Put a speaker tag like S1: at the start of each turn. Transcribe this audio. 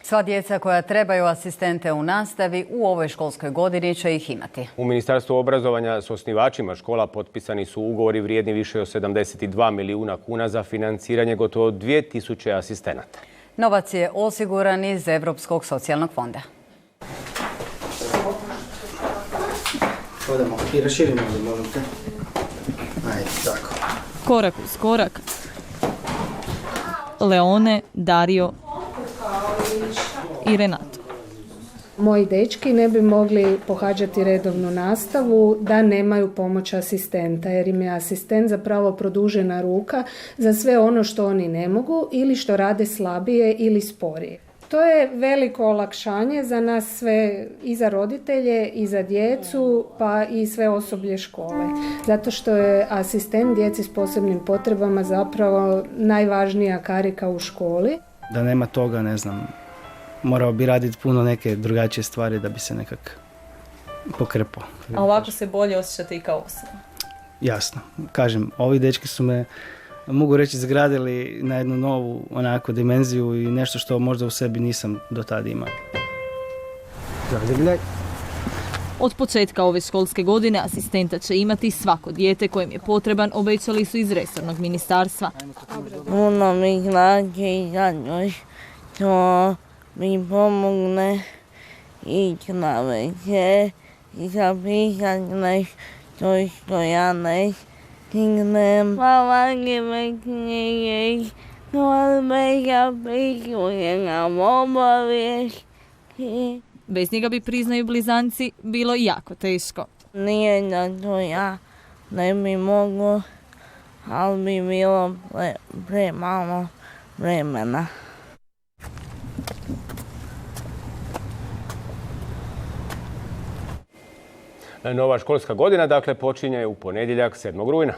S1: Sva djeca koja trebaju asistente u nastavi u ovoj školskoj godini će ih imati.
S2: U Ministarstvu obrazovanja s osnivačima škola potpisani su ugovori vrijedni više od 72 milijuna kuna za financiranje gotovo 2000 asistenata.
S1: Novac je osiguran iz Europskog socijalnog fonda.
S3: Odemo i raširimo ovdje, možete. Ajde, tako.
S4: Korak uz korak. Leone, Dario i Renato.
S5: Moji dečki ne bi mogli pohađati redovnu nastavu da nemaju pomoć asistenta, jer im je asistent zapravo produžena ruka za sve ono što oni ne mogu ili što rade slabije ili sporije. To je veliko olakšanje za nas sve, i za roditelje, i za djecu, pa i sve osoblje škole. Zato što je asistent djeci s posebnim potrebama zapravo najvažnija karika u školi.
S3: Da nema toga, ne znam, morao bi raditi puno neke drugačije stvari da bi se nekak pokrepao.
S4: A ovako se bolje osjećate i kao osoba?
S3: Jasno. Kažem, ovi dečki su me, mogu reći, zgradili na jednu novu onako dimenziju i nešto što možda u sebi nisam do tada imao.
S4: Od početka ove školske godine asistenta će imati svako dijete kojem je potreban, obećali su iz resornog ministarstva.
S6: Puno mi znači što mi pomogne ići na večer i zapisati nešto što ja ne stignem. Svaki večer ja pisujem obavijesti.
S4: Bez njega bi, priznaju blizanci, bilo jako teško.
S6: Nije da to ja ne bi moglo, ali bi bilo premalo vremena.
S2: Nova školska godina, dakle, počinje u ponedjeljak 7. rujna.